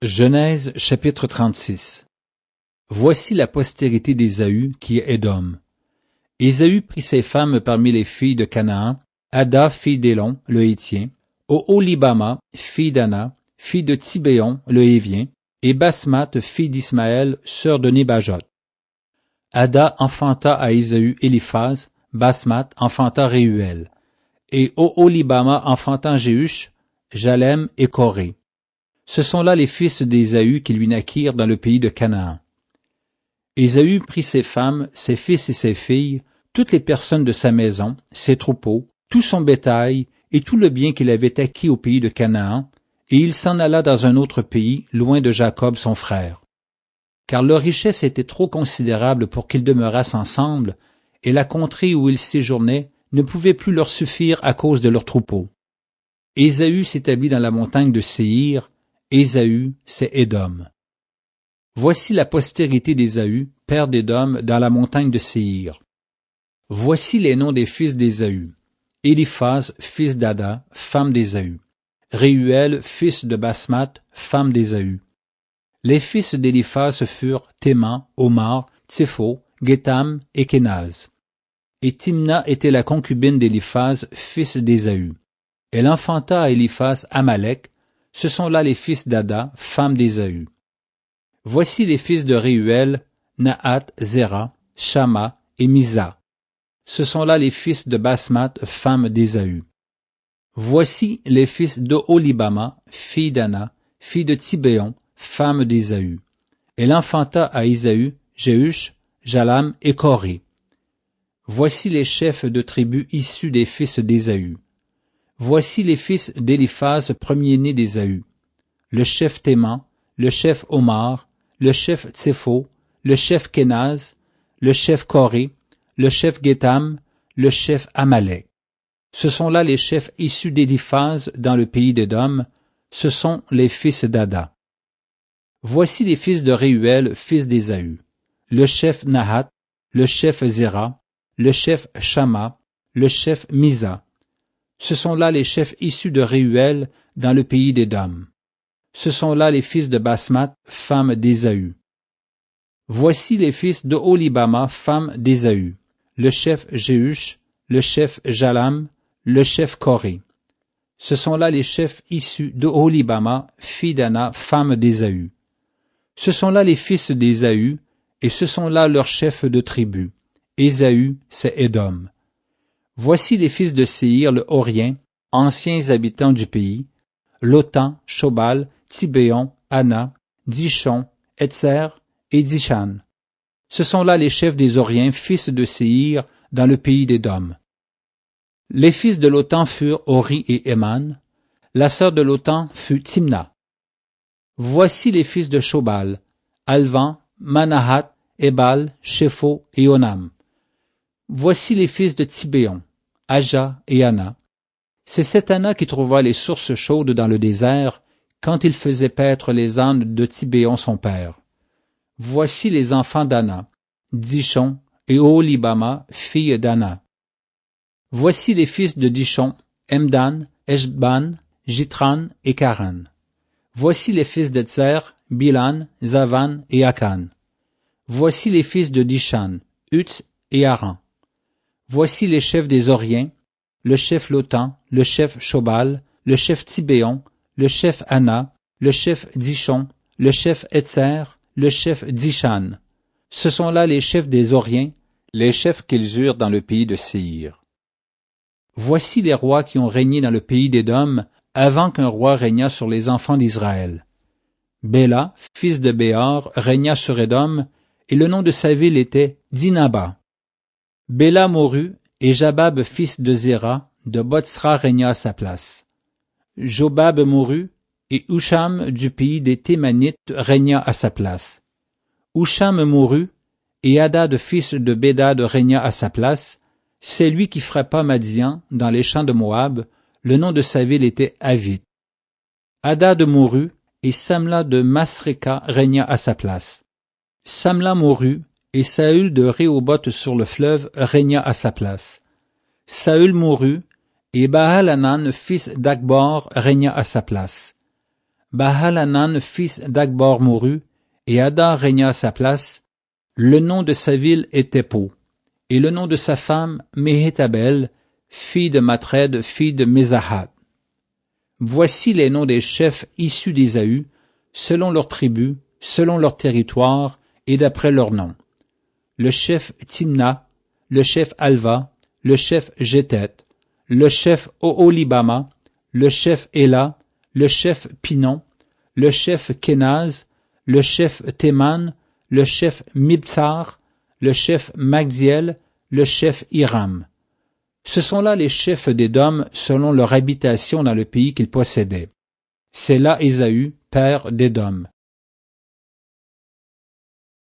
Genèse chapitre 36. Voici la postérité d'Ésaü qui est Édom. Ésaü prit ses femmes parmi les filles de Canaan, Ada, fille d'Élon, le Hétien, Oholibama, fille d'Ana, fille de Tibéon, le Hévien, et Basmath, fille d'Ismaël, sœur de Nébajot. Ada enfanta à Ésaü Éliphaz, Basmath enfanta Réuel, et Oholibama enfanta Jéhush, Jalem et Coré. Ce sont là les fils d'Ésaü qui lui naquirent dans le pays de Canaan. Ésaü prit ses femmes, ses fils et ses filles, toutes les personnes de sa maison, ses troupeaux, tout son bétail et tout le bien qu'il avait acquis au pays de Canaan, et il s'en alla dans un autre pays, loin de Jacob son frère. Car leur richesse était trop considérable pour qu'ils demeurassent ensemble, et la contrée où ils séjournaient ne pouvait plus leur suffire à cause de leurs troupeaux. Ésaü s'établit dans la montagne de Séhir. Ésaü, c'est Édom. Voici la postérité d'Ésaü, père d'Édom, dans la montagne de Séhir. Voici les noms des fils d'Ésaü. Éliphaz, fils d'Ada, femme d'Ésaü. Réuel, fils de Basmath, femme d'Ésaü. Les fils d'Éliphaz furent Théman, Omar, Tsépho, Gétham et Kénaz. Et Timna était la concubine d'Éliphaz, fils d'Ésaü. Elle enfanta à Éliphaz Amalek. Ce sont là les fils d'Ada, femme d'Ésaü. Voici les fils de Réuel, Nahat, Zéra, Shama et Misa. Ce sont là les fils de Basmath, femme d'Ésaü. Voici les fils d'Oholibama, fille d'Ana, fille de Tibéon, femme d'Ésaü. Elle enfanta à Ésaü, Jéhush, Jalam et Coré. Voici les chefs de tribus issus des fils d'Ésaü. Voici les fils d'Éliphaz, premier-né d'Ésaü. Le chef Théman, le chef Omar, le chef Tsépho, le chef Kénaz, le chef Coré, le chef Gétham, le chef Amalek. Ce sont là les chefs issus d'Éliphaz dans le pays d'Édom, ce sont les fils d'Ada. Voici les fils de Réuel, fils d'Ésaü. Le chef Nahat, le chef Zéra, le chef Shama, le chef Misa. Ce sont là les chefs issus de Réuel dans le pays d'Édom. Ce sont là les fils de Basmath, femme d'Ésaü. Voici les fils d'Oholibama, femme d'Ésaü. Le chef Jéhush, le chef Jalam, le chef Coré. Ce sont là les chefs issus d'Oholibama, fille d'Ana, femme d'Ésaü. Ce sont là les fils d'Ésaü, et ce sont là leurs chefs de tribu. Ésaü, c'est Édom. Voici les fils de Séhir le Horien, anciens habitants du pays, Lotan, Shobal, Tibéon, Ana, Dishon, Etzer et Dishan. Ce sont là les chefs des Horiens, fils de Séhir, dans le pays d'Édom. Les fils de Lotan furent Hori et Éman. La sœur de Lotan fut Timna. Voici les fils de Shobal, Alvan, Manahat, Ebal, Shépho et Onam. Voici les fils de Tibéon, Aja et Ana. C'est cette Ana qui trouva les sources chaudes dans le désert, quand il faisait paître les ânes de Tibéon son père. Voici les enfants d'Ana, Dishon et Oholibama, fille d'Ana. Voici les fils de Dishon, Emdan, Eshban, Jitran et Karan. Voici les fils d'Etzer, Bilan, Zavan et Akan. Voici les fils de Dishan, Utz et Aran. Voici les chefs des Horiens, le chef Lotan, le chef Shobal, le chef Tibéon, le chef Ana, le chef Dishon, le chef Etzer, le chef Dishan. Ce sont là les chefs des Horiens, les chefs qu'ils eurent dans le pays de Séhir. Voici les rois qui ont régné dans le pays d'Édom, avant qu'un roi régnât sur les enfants d'Israël. Béla, fils de Béor, régna sur Édom, et le nom de sa ville était Dinaba. Béla mourut, et Jabab, fils de Zéra, de Botsra, régna à sa place. Jobab mourut, et Husham du pays des Thémanites régna à sa place. Husham mourut, et Hadad, fils de Bédad, régna à sa place. C'est lui qui frappa Madian dans les champs de Moab. Le nom de sa ville était Avith. Hadad mourut, et Samla de Masréka régna à sa place. Samla mourut, et Saül de Rehoboth sur le fleuve régna à sa place. Saül mourut, et Baal-Hanan, fils d'Akbor, régna à sa place. Baal-Hanan, fils d'Akbor, mourut, et Ada régna à sa place. Le nom de sa ville était Po, et le nom de sa femme, Méhétabel, fille de Matred, fille de Mézahat. Voici les noms des chefs issus d'Ésaü, selon leurs tribus, selon leur territoire, et d'après leurs noms. Le chef Timna, le chef Alva, le chef Jétet, le chef Oholibama, le chef Éla, le chef Pinon, le chef Kenaz, le chef Théman, le chef Mibtsar, le chef Magdiel, le chef Hiram. Ce sont là les chefs d'Édom selon leur habitation dans le pays qu'ils possédaient. C'est là Ésaü, père d'Édom.